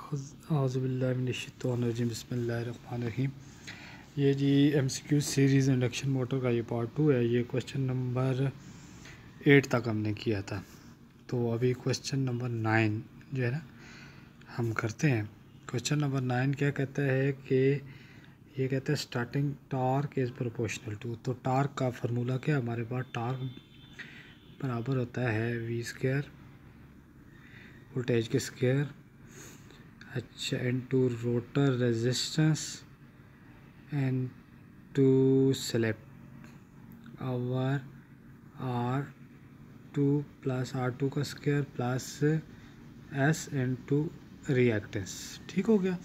औज़ुबिल्लाहिमिनश्शैतानिर्रजीम बिस्मिल्लाहिर्रहमानिर्रहीम। ये जी MCQ series induction motor का ये पार्ट 2 है। ये क्वेश्चन नंबर 8 तक हमने किया था, तो अभी क्वेश्चन नंबर 9 जो है ना हम करते हैं। क्वेश्चन नंबर 9 क्या कहता है कि ये कहता है starting torque is proportional to. तो टार्क का फार्मूला क्या है हमारे पास? टार्क बराबर होता है v² वोल्टेज के स्क्वायर, अच्छा, into rotor resistance into slip over R2 plus R2 का square plus S into reactance. ठीक हो गया।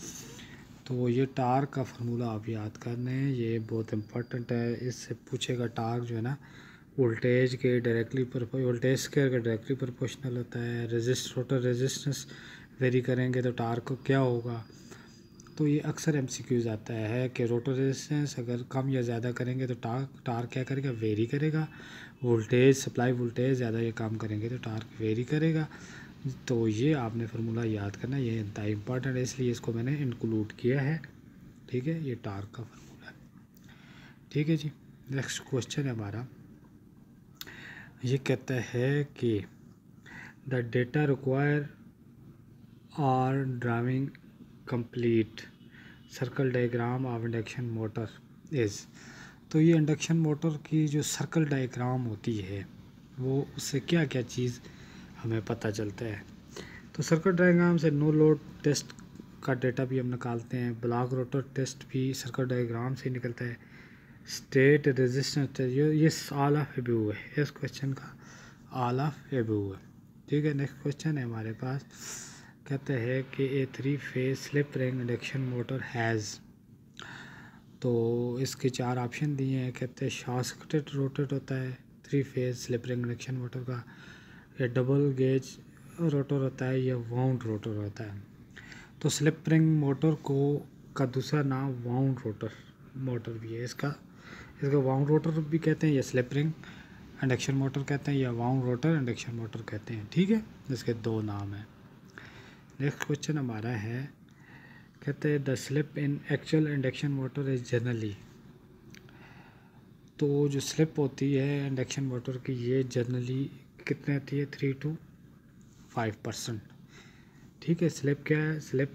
तो ये टार्क का फार्मूला आप याद करने हैं, ये बहुत इंपॉर्टेंट है। इससे पूछेगा टार्क जो है ना वोल्टेज के डायरेक्टली वोल्टेज स्क्वायर का डायरेक्टली प्रोपोर्शनल होता है। रोटर रेजिस्टेंस वेरी करेंगे तो टार्क क्या होगा। तो ये अक्सर MCQs आता है कि रोटर रेजिस्टेंस अगर कम या ज़्यादा करेंगे तो टार्क क्या करेगा? वेरी करेगा। वोल्टेज सप्लाई वोल्टेज ज़्यादा या कम करेंगे तो टार्क वेरी करेगा। तो ये आपने फार्मूला याद करना, ये इंतहा इम्पॉर्टेंट है, इसलिए इसको मैंने इंक्लूड किया है। ठीक है, ये टार्क का फार्मूला है। ठीक है जी, नेक्स्ट क्वेश्चन है हमारा। ये कहता है कि the data require are driving complete circle diagram of induction motor is. तो ये इंडक्शन मोटर की जो सर्कल डायग्राम होती है वो उससे क्या क्या चीज़ हमें पता चलता है। तो सर्कल डायग्राम से नो लोड टेस्ट का डेटा भी हम निकालते हैं। ब्लॉक रोटर टेस्ट भी सर्कल डायग्राम से निकलता है। स्टेट रेजिस्टेंस टेस्ट, ये ऑल ऑफ एबव है। इस क्वेश्चन का ऑल ऑफ एबव है। ठीक है, नेक्स्ट क्वेश्चन है हमारे पास। कहते हैं कि ए 3 phase slip ring induction motor has. तो इसके 4 ऑप्शन दिए हैं। कहते हैं शॉर्ट सर्किटेड रोटेट होता है 3 phase slip ring induction motor का, या डबल गेज रोटर होता है, या वाउंड रोटर होता है। तो स्लिप रिंग मोटर का दूसरा नाम वाउंड रोटर मोटर भी है। इसका वाउंड रोटर भी कहते हैं, या स्लिप रिंग इंडक्शन मोटर कहते हैं, या वाउंड रोटर इंडक्शन मोटर कहते हैं। ठीक है, इसके 2 नाम हैं। नेक्स्ट क्वेश्चन हमारा है, कहते हैं the slip in actual induction motor is generally. तो जो स्लिप होती है इंडक्शन मोटर की, ये जनरली कितने होती है? 3 to 5%। ठीक है, स्लिप क्या है? स्लिप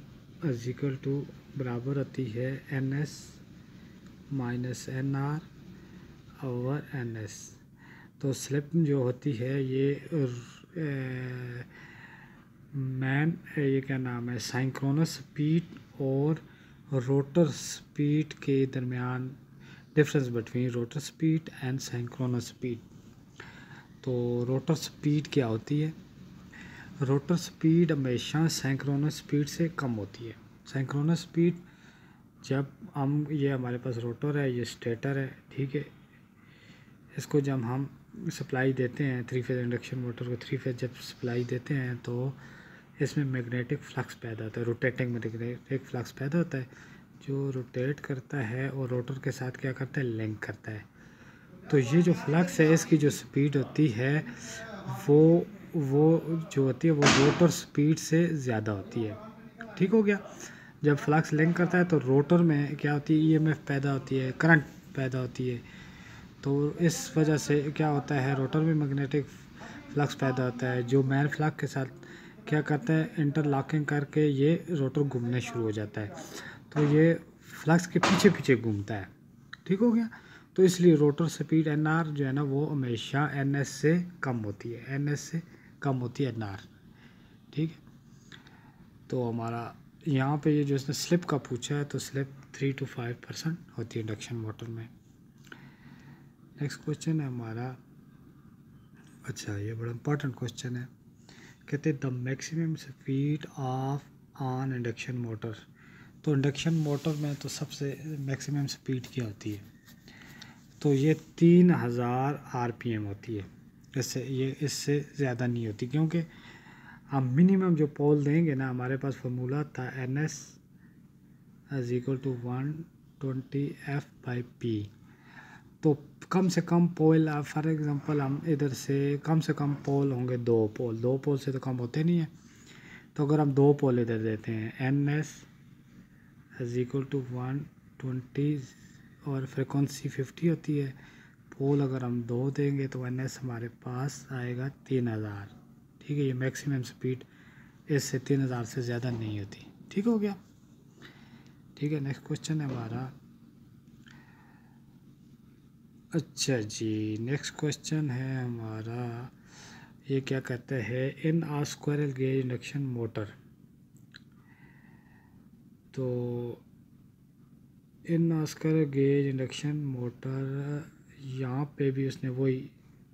इज इक्वल टू बराबर होती है NS minus NR over NS। तो स्लिप जो होती है ये ये क्या नाम है, साइंक्रोनस स्पीड और रोटर स्पीड के दरमियान difference between rotor speed and synchronous speed. तो रोटर स्पीड क्या होती है? रोटर स्पीड हमेशा साइंक्रोनस स्पीड से कम होती है। साइंक्रोनस स्पीड जब हम, ये हमारे पास रोटर है, ये स्टेटर है, ठीक है, इसको जब हम सप्लाई देते हैं 3 फेज इंडक्शन मोटर को 3 फेज जब सप्लाई देते हैं तो इसमें मैग्नेटिक फ्लक्स पैदा होता है, रोटेटिंग मैग्नेटिक फ्लक्स पैदा होता है, जो रोटेट करता है और रोटर के साथ क्या करता है? लिंक करता है। तो ये जो फ्लक्स है इसकी जो स्पीड होती है वो जो होती है वो रोटर स्पीड से ज़्यादा होती है। ठीक हो गया। जब फ्लक्स लिंक करता है तो रोटर में क्या होती है? EMF पैदा होती है, करंट पैदा होती है। तो इस वजह से क्या होता है? रोटर में मैग्नेटिक फ्लक्स पैदा होता है, जो मैन फ्लक्स के साथ क्या करता है? इंटरलॉकिंग करके ये रोटर घूमने शुरू हो जाता है। तो ये फ्लक्स के पीछे पीछे घूमता है। ठीक हो गया। तो इसलिए रोटर स्पीड NR जो है ना वो हमेशा NS से कम होती है, NS से कम होती है NR। ठीक है, तो हमारा यहाँ पे ये जो इसने स्लिप का पूछा है, तो स्लिप 3 to 5% होती है इंडक्शन मोटर में। नेक्स्ट क्वेश्चन है हमारा, अच्छा, ये बड़ा इंपॉर्टेंट क्वेश्चन है। कहते हैं the maximum speed of on induction motor. तो इंडक्शन मोटर में तो सबसे मैक्सिमम स्पीड क्या होती है? तो ये 3000 RPM होती है। इससे ज़्यादा नहीं होती, क्योंकि हम मिनिमम जो पोल देंगे ना, हमारे पास फार्मूला था NS is equal to 120F/P। तो कम से कम पोल, फॉर एग्जांपल हम इधर से कम पोल होंगे 2 पोल से तो कम होते नहीं है। तो अगर हम 2 पोल इधर देते हैं N S is equal to 120 और फ्रिक्वेंसी 50 होती है, पोल अगर हम 2 देंगे तो एन एस हमारे पास आएगा 3000। ठीक है, ये मैक्सिमम स्पीड इससे 3000 से ज़्यादा नहीं होती। ठीक हो गया। ठीक है, नेक्स्ट क्वेश्चन है हमारा। अच्छा जी, नेक्स्ट क्वेश्चन है हमारा, ये क्या कहते हैं, in uh squirrel cage induction motor. तो इन आ स्क्वायरल गेज इंडक्शन मोटर, यहाँ पे भी उसने वही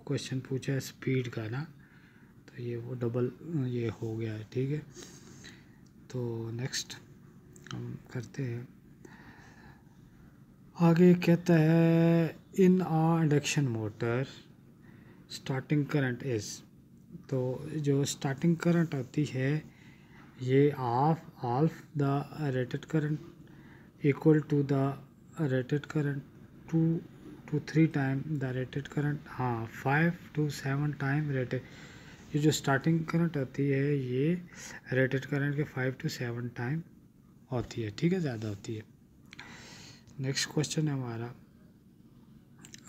क्वेश्चन पूछा है स्पीड का ना, तो ये वो डबल ये हो गया है। ठीक है, तो नेक्स्ट हम करते हैं आगे। कहता है in a induction motor starting current is, तो जो स्टार्टिंग करंट होती है ये of the rated current equal to the rated current 2 to 3 time the rated current, हाँ 5 to 7 टाइम रेटेड। ये जो स्टार्टिंग करंट होती है ये रेटेड करंट के 5 to 7 टाइम होती है। ठीक है, ज़्यादा होती है। नेक्स्ट क्वेश्चन है हमारा,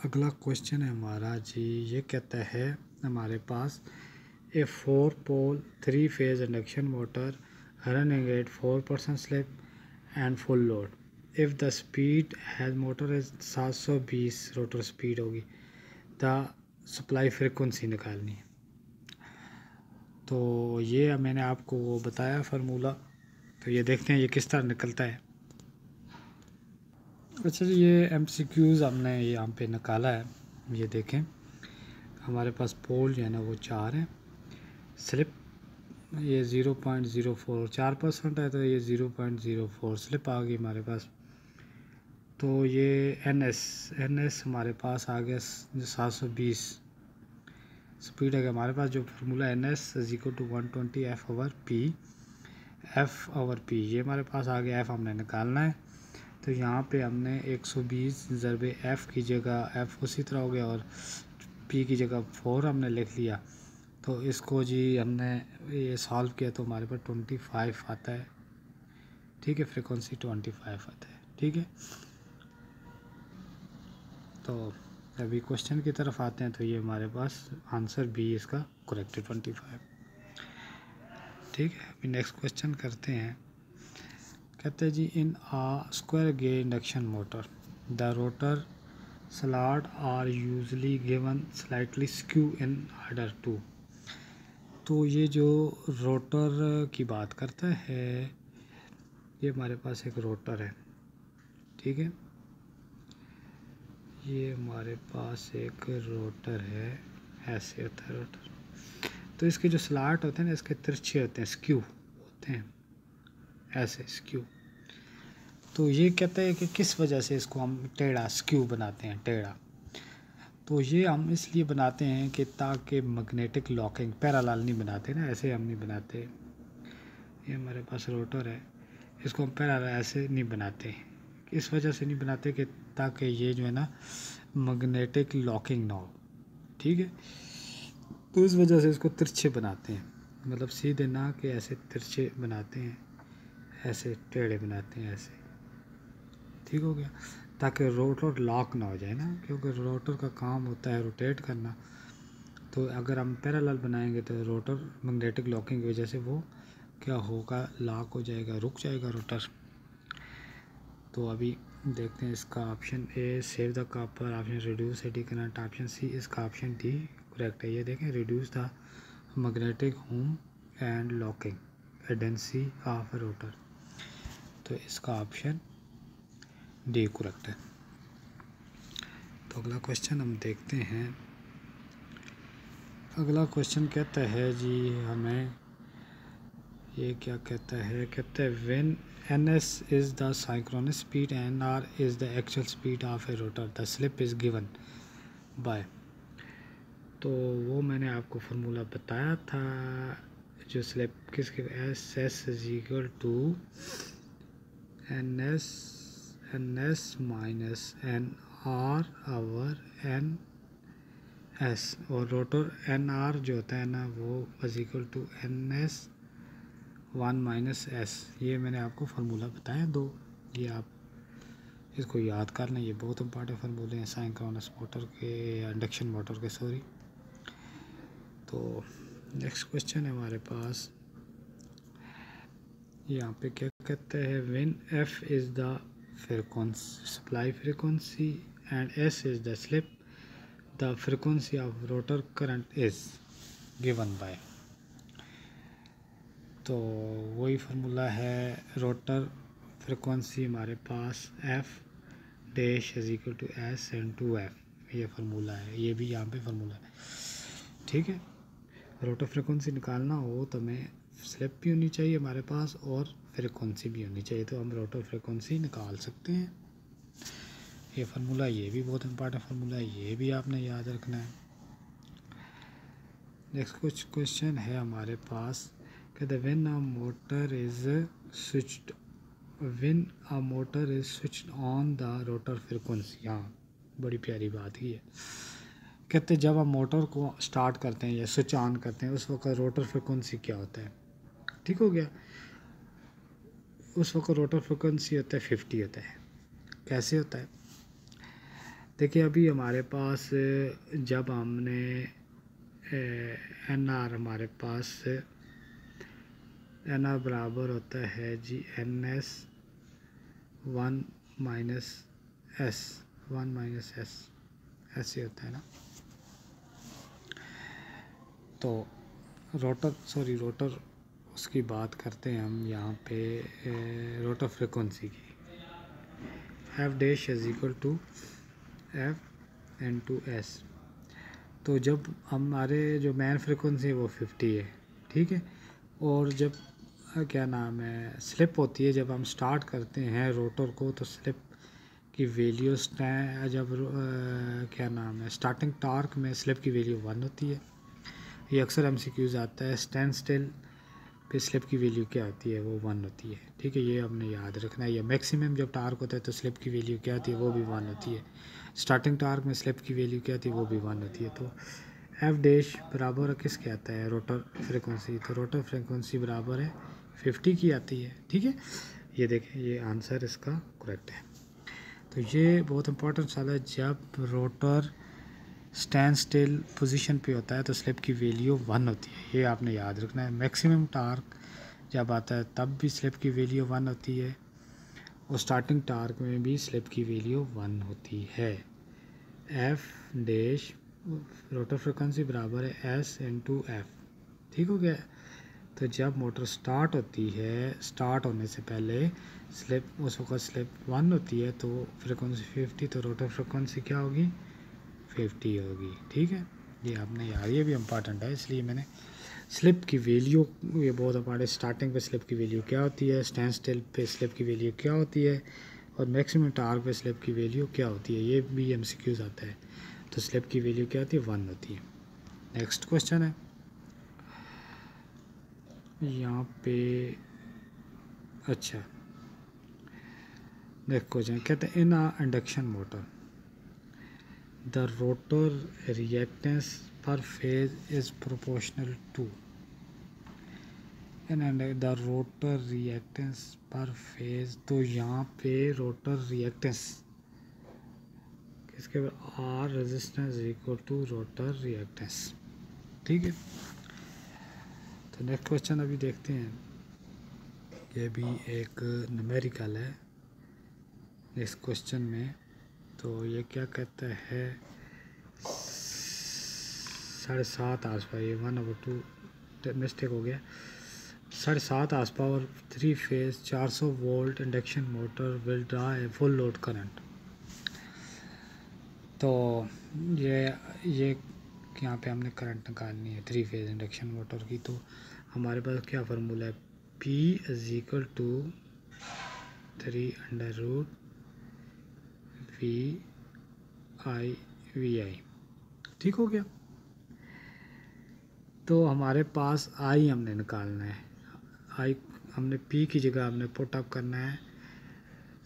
अगला क्वेश्चन है हमारा जी, ये कहता है हमारे पास ए 4 पोल 3 phase induction motor running at 4% slip and full load, if the speed has motor is 720 rotor speed होगी, द सप्लाई फ्रिक्वेंसी निकालनी है। तो ये मैंने आपको वो बताया फार्मूला, तो ये देखते हैं ये किस तरह निकलता है। अच्छा जी, ये MCQs हमने यहाँ पे निकाला है। ये देखें, हमारे पास पोल जो है ना वो 4 है, स्लिप ये 0.04 4% है, तो ये 0.04 स्लिप आ गई हमारे पास। तो ये एन एस हमारे पास आ गया 720 स्पीड है। हमारे पास जो formula N S is equal to 120 F over P, ये हमारे पास आ गया। एफ हमने निकालना है, तो यहाँ पे हमने 120 ज़रबे एफ़ की जगह एफ़ उसी तरह हो गया और पी की जगह 4 हमने लिख लिया। तो इसको जी हमने ये सॉल्व किया तो हमारे पास 25 आता है। ठीक है, फ्रिक्वेंसी 25 आता है। ठीक है, तो अभी क्वेश्चन की तरफ आते हैं। तो ये हमारे पास आंसर बी इसका करेक्ट है, 25। ठीक है, अभी नेक्स्ट क्वेश्चन करते हैं। कहते हैं जी, in a square cage induction motor the rotor slot are usually given slightly skew in order to. तो ये जो रोटर की बात करता है, ये हमारे पास एक रोटर है। ठीक है, ये हमारे पास एक रोटर है, ऐसे होता है रोटर। तो इसके जो स्लॉट होते हैं ना, इसके तिरछे होते हैं, स्क्यू होते हैं, ऐसे स्क्यू। तो ये कहता है कि किस वजह से इसको हम टेढ़ा स्क्यू बनाते हैं, टेढ़ा। तो ये हम इसलिए बनाते हैं कि ताकि मैग्नेटिक लॉकिंग, पैरेलल नहीं बनाते ना, ऐसे हम नहीं बनाते। ये हमारे पास रोटर है, इसको हम पैरेलल ऐसे नहीं बनाते। इस वजह से नहीं बनाते कि ताकि ये जो है ना मैग्नेटिक लॉकिंग ना हो। ठीक है, तो इस वजह से इसको तिरछे बनाते हैं, मतलब सीधे ना कि ऐसे तिरछे बनाते हैं, ऐसे टेढ़े बनाते हैं ऐसे। ठीक हो गया, ताकि रोटर लॉक ना हो जाए ना, क्योंकि रोटर का काम होता है रोटेट करना। तो अगर हम पैरेलल बनाएंगे तो रोटर मैग्नेटिक लॉकिंग की वजह से वो क्या होगा, लॉक हो जाएगा, रुक जाएगा रोटर। तो अभी देखते हैं इसका option A save the copper, option reduce eddy current, option C इसका ऑप्शन डी करेक्ट है। ये देखें, reduce the magnetic hum and locking tendency of rotor, तो इसका ऑप्शन डी करेक्ट है। तो अगला क्वेश्चन हम देखते हैं। अगला क्वेश्चन कहता है जी हमें, ये क्या कहता है, कहता है when ns is the synchronous speed and r is the actual speed of a rotor, the slip is given by। तो वो मैंने आपको फार्मूला बताया था, जो स्लिप किसके, S is equal to N S minus N R over N S, और rotor N R जो होता है ना वो is equal to N S 1 minus S, ये मैंने आपको फार्मूला बताया दो, ये आप इसको याद कर लें, ये बहुत इंपॉर्टेंट फार्मूले हैं सिंक्रोनस मोटर के, इंडक्शन मोटर के, सॉरी। तो नेक्स्ट क्वेश्चन है हमारे पास, यहाँ पे क्या कहते हैं, when F is the frequency supply frequency and S is the slip, the frequency of rotor current is given by. तो वही फार्मूला है, रोटर फ्रीक्वेंसी हमारे पास F dash is equal to S into F, ये formula है, ये भी यहाँ पे फार्मूला है, ठीक है। रोटर फ्रीक्वेंसी निकालना हो तो हमें स्लिप भी होनी चाहिए हमारे पास और फ्रीक्वेंसी भी होनी चाहिए, तो हम रोटर फ्रीक्वेंसी निकाल सकते हैं। ये फार्मूला, ये भी बहुत इंपॉर्टेंट फार्मूला है, ये भी आपने याद रखना है। नेक्स्ट कुछ क्वेश्चन है हमारे पास, कहते when a motor is switched, when a motor is switched on the rotor frequency, हाँ बड़ी प्यारी बात ही है। कहते जब हम मोटर को स्टार्ट करते हैं या स्विच ऑन करते हैं उस वक्त रोटर फ्रीक्वेंसी क्या होता है, ठीक हो गया। उस वक्त रोटर फ्रीक्वेंसी होता है 50 होता है। कैसे होता है, देखिए अभी हमारे पास जब हमने एन आर, हमारे पास एन आर बराबर होता है जी N S 1 minus S, 1 minus S, ऐसे होता है ना। तो रोटर उसकी बात करते हैं हम यहाँ पे, रोटर फ्रीक्वेंसी की, F dash is equal to F into S. तो जब हमारे जो मेन फ्रीक्वेंसी है वो 50 है, ठीक है। और जब क्या नाम है स्लिप होती है, जब हम स्टार्ट करते हैं रोटर को तो स्लिप की वैल्यू जब क्या नाम है स्टार्टिंग टॉर्क में स्लिप की वैल्यू 1 होती है। ये अक्सर एमसीक्यूज आता है, स्टैंड स्टिल पे स्लिप की वैल्यू क्या होती है, वो 1 होती है, ठीक है। ये हमने याद रखना है। या मैक्सिमम जब टार्क होता है तो स्लिप की वैल्यू क्या होती है, वो भी 1 होती है। स्टार्टिंग टार्क में स्लिप की वैल्यू क्या होती है, वो भी 1 होती है। तो एफ डैश बराबर किसके आता है, रोटर फ्रिक्वेंसी, तो रोटर फ्रिक्वेंसी बराबर है 50 की आती है, ठीक है। ये देखें, ये आंसर इसका करेक्ट है। तो ये बहुत इंपॉर्टेंट सवाल है, जब रोटर स्टैंड स्टिल पोजीशन पे होता है तो स्लिप की वैल्यू 1 होती है, ये आपने याद रखना है। मैक्सिमम टार्क जब आता है तब भी स्लिप की वैल्यू 1 होती है, और स्टार्टिंग टार्क में भी स्लिप की वैल्यू 1 होती है। एफ डैश रोटर फ्रिक्वेंसी बराबर है एस इंटू एफ, ठीक हो गया। तो जब मोटर स्टार्ट होती है, स्टार्ट होने से पहले स्लिप, उस वक्त स्लिप 1 होती है, तो फ्रिक्वेंसी 50, तो रोटर फ्रिक्वेंसी क्या होगी 50 होगी, ठीक है। ये आपने यार, ये भी इम्पॉर्टेंट है, इसलिए मैंने स्लिप की वैल्यू, ये बहुत इंपॉर्टेंट, स्टार्टिंग पे स्लिप की वैल्यू क्या होती है, स्टैंड स्टिल पे स्लिप की वैल्यू क्या होती है, और मैक्सिमम टार्क पे स्लिप की वैल्यू क्या होती है, ये भी एमसीक्यूज आता है। तो स्लिप की वैल्यू क्या होती है, 1 होती है। नेक्स्ट क्वेश्चन है यहाँ पे, अच्छा नेक्स्ट क्वेश्चन कहते हैं, in a induction motor the rotor reactance per phase is proportional to, and the rotor reactance per phase, तो यहाँ पे रोटर रिएक्टेंस किसके, or resistance equal to rotor reactance, ठीक है। तो नेक्स्ट क्वेश्चन अभी देखते हैं, ये भी एक न्यूमेरिकल है इस क्वेश्चन में। तो ये क्या कहता है, 7.5 आसपास, ये 1/2 मिस्टेक हो गया, 7.5 horse power 3 phase 400 volt induction motor will draw a full load current. तो ये यहाँ पे हमने करंट निकालनी है 3 फेज इंडक्शन मोटर की। तो हमारे पास क्या फार्मूला है, P is equal to 3/√V I, ठीक हो गया। तो हमारे पास I हमने निकालना है, I हमने P की जगह हमने पुट अप करना है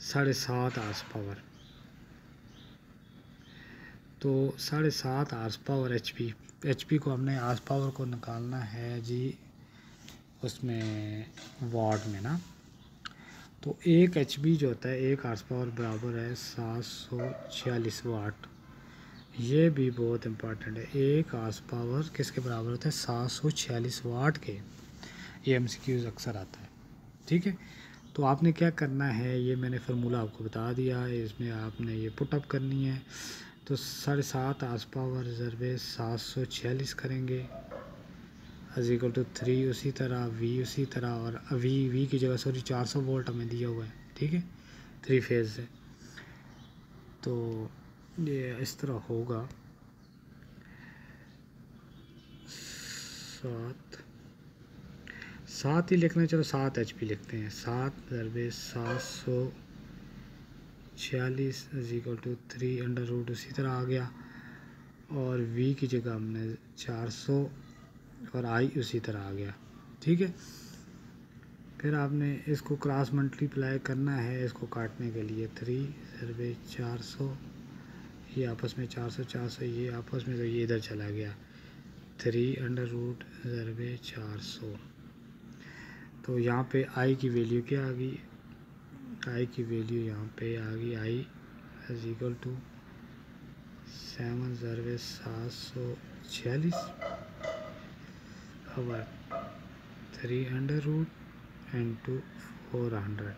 7.5 आर्स पावर, तो 7.5 आर्स पावर HP को हमने आर्स पावर को निकालना है जी उसमें वाट में ना, तो 1 HP जो होता है 1 हार्स पावर बराबर है 746 वाट। ये भी बहुत इम्पोर्टेंट है, 1 हार्स पावर किसके बराबर होता है 746 वाट के। ये MCQs अक्सर आता है, ठीक है। तो आपने क्या करना है, ये मैंने फार्मूला आपको बता दिया है, इसमें आपने ये पुटअप करनी है। तो 7.5 हार्स पावर रिजर्वे 746 करेंगे इक्वल टू 3, उसी तरह V उसी तरह, और V की जगह सॉरी 400 वोल्ट हमें दिया हुआ है, ठीक है, 3 फेज से। तो ये इस तरह होगा 7 ही लिखना है, चलो 7 HP लिखते हैं। 7 ज़रबे 746 इक्वल टू 3 अंडर रूट उसी तरह आ गया, और V की जगह हमने 400 और I उसी तरह आ गया, ठीक है। फिर आपने इसको क्रॉस मल्टीप्लाई करना है, इसको काटने के लिए 3 ज़रबे 400, ये आपस में 400 400 ये आपस में, तो ये इधर चला गया 3 अंडर रूट ज़रबे 400। तो यहाँ पे I की वैल्यू क्या आ गई, I की वैल्यू यहाँ पे आ गई I इज इक्वल टू 7 ज़रबे 746 और 3 अंडर रूट इंटू 400।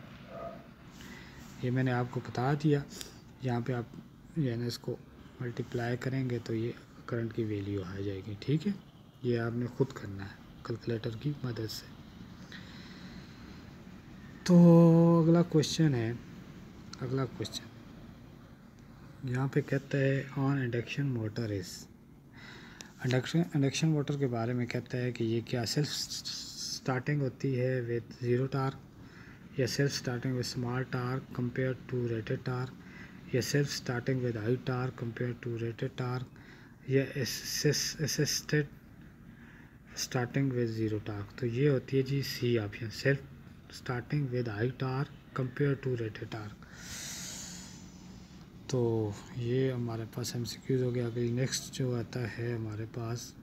ये मैंने आपको बता दिया। यहाँ पे आप यानी इसको मल्टीप्लाई करेंगे तो ये करंट की वैल्यू आ जाएगी, ठीक है। ये आपने खुद करना है कैलकुलेटर की मदद से। तो अगला क्वेश्चन है, अगला क्वेश्चन यहाँ पे कहता है on induction motor is, induction motor के बारे में कहता है कि ये क्या सेल्फ स्टार्टिंग होती है विद ज़ीरो टार्क, या self starting with small torque compare to rated torque, या self starting with high torque compare to rated torque, या assisted starting with zero torque. तो ये होती है जी C option, self starting with high torque compare to rated torque. तो ये हमारे पास MCQs हो गया। अगली नेक्स्ट जो आता है हमारे पास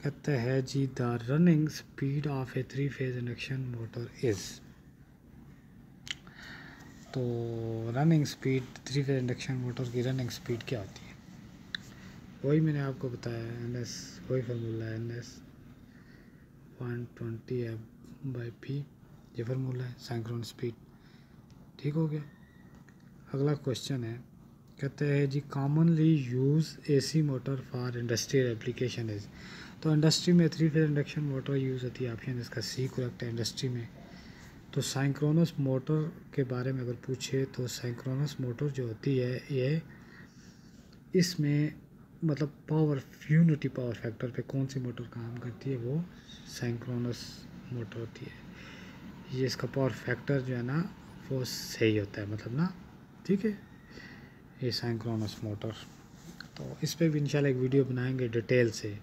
कहता है जी the running speed of a 3 phase induction motor is. तो running speed 3 phase induction motor की रनिंग स्पीड क्या होती है, वही मैंने आपको बताया, NS वही फार्मूला है, NS 120F/P, ये फार्मूला है सिंक्रोनस स्पीड, ठीक हो गया। अगला क्वेश्चन है, कहते हैं जी commonly use AC motor for industrial application is. तो इंडस्ट्री में 3 फेज इंडक्शन मोटर यूज़ होती है, ऑप्शन इसका C करेक्ट है इंडस्ट्री में। तो सिंक्रोनस मोटर के बारे में अगर पूछे तो सिंक्रोनस मोटर जो होती है ये इसमें मतलब पावर यूनिटी पावर फैक्टर पे कौन सी मोटर काम करती है, वो सिंक्रोनस मोटर होती है। ये इसका पावर फैक्टर जो है ना वो सही होता है, मतलब ना, ठीक है, ये सिंक्रोनस मोटर। तो इस पे भी इंशाल्लाह एक वीडियो बनाएंगे डिटेल से।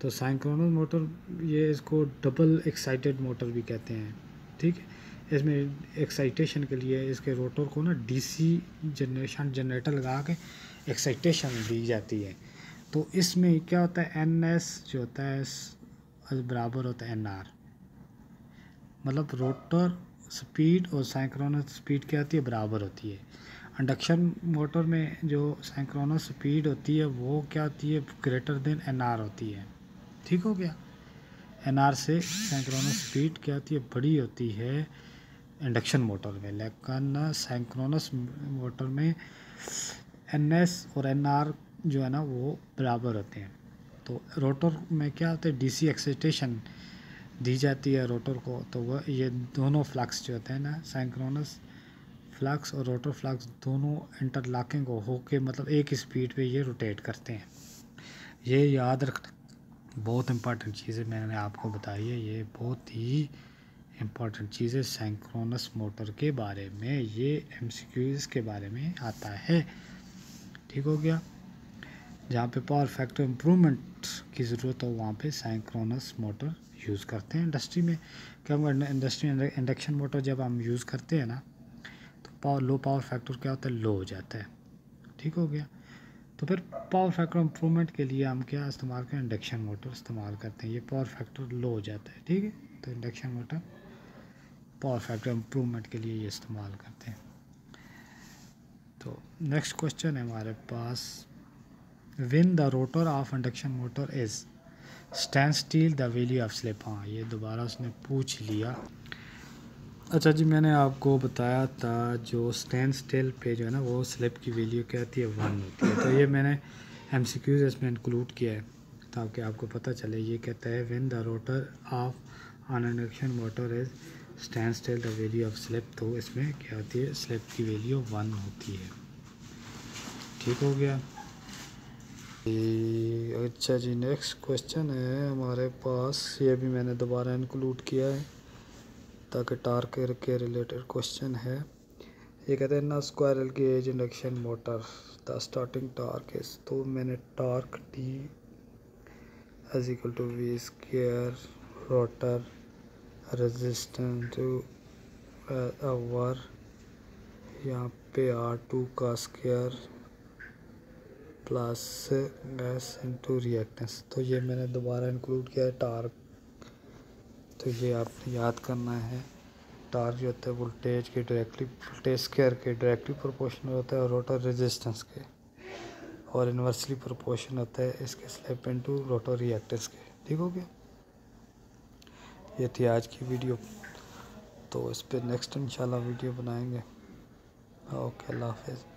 तो सिंक्रोनस मोटर ये इसको डबल एक्साइटेड मोटर भी कहते हैं, ठीक है। इसमें एक्साइटेशन के लिए इसके रोटर को ना DC जनरेटर लगा के एक्साइटेशन दी जाती है। तो इसमें क्या होता है NS जो होता है बराबर होता है NR, मतलब रोटर स्पीड और सिंक्रोनस स्पीड क्या होती है, बराबर होती है। इंडक्शन मोटर में जो सिंक्रोनस स्पीड होती है वो क्या होती है, ग्रेटर देन NR होती है, ठीक हो गया। NR से सिंक्रोनस स्पीड क्या होती है, बड़ी होती है इंडक्शन मोटर में, लेकिन सिंक्रोनस मोटर में NS और NR जो है ना वो बराबर होते हैं। तो रोटर में क्या होता है, DC एक्साइटेशन दी जाती है रोटर को, तो वह ये दोनों फ्लक्स जो होते हैं ना, सिंक्रोनस फ्लक्स और रोटर फ्लक्स दोनों इंटरलॉकिंग हो के मतलब एक स्पीड पे ये रोटेट करते हैं। ये याद रखना बहुत इम्पॉर्टेंट चीज़ है, मैंने आपको बताई है, ये बहुत ही इम्पॉर्टेंट चीज़ है सिंक्रोनस मोटर के बारे में, ये MCQs के बारे में आता है, ठीक हो गया। जहाँ पे पावर फैक्टर इम्प्रूवमेंट की ज़रूरत हो वहाँ पे सिंक्रोनस मोटर यूज़ करते हैं इंडस्ट्री में। क्या इंडस्ट्री इंडक्शन मोटर जब हम यूज़ करते हैं ना तो लो पावर फैक्टर क्या होता है, लो हो जाता है, ठीक हो गया। तो फिर पावर फैक्टर इम्प्रूवमेंट के लिए हम क्या इस्तेमाल करें, इंडक्शन मोटर इस्तेमाल करते हैं। ये पावर फैक्टर लो हो जाता है, ठीक है, तो induction motor power factor improvement के लिए ये इस्तेमाल करते हैं। तो नेक्स्ट क्वेश्चन है हमारे पास, when the rotor of induction motor is standstill the value of slip. हाँ, ये दोबारा उसने पूछ लिया। अच्छा जी, मैंने आपको बताया था जो स्टैंड स्टिल पे जो है ना वो स्लिप की वैल्यू क्या होती है, 1 होती है। तो ये मैंने MCQs इसमें इंक्लूड किया है ताकि आपको पता चले। ये कहता है when the rotor of N induction motor is standstill the value of slip, तो इसमें क्या होती है, स्लिप की वैल्यू 1 होती है। ठीक हो गया। अच्छा जी, नेक्स्ट क्वेश्चन है हमारे पास, ये भी मैंने दोबारा इंक्लूड किया है ताकि टार्क के रिलेटेड क्वेश्चन है। ये कहते हैं ना squirrel cage induction motor the starting torque is, तो मैंने torque T is equal to V square rotor resistance to our, यहाँ पे R2 का square plus S into reactance. तो ये मैंने दोबारा इंक्लूड किया है टार्क। तो ये आपने याद करना है, टार्क जो होता है वोल्टेज स्क्वायर के डायरेक्टली प्रोपोर्शनल होता है और रोटर रेजिस्टेंस के, और इन्वर्सली प्रोपोर्शन होता है इसके स्लिप इनटू रोटर रिएक्टेंस के। ठीक हो गया। ये थी आज की वीडियो, तो इस पर नेक्स्ट इंशाल्लाह वीडियो बनाएंगे। ओके, अल्लाह हाफिज़।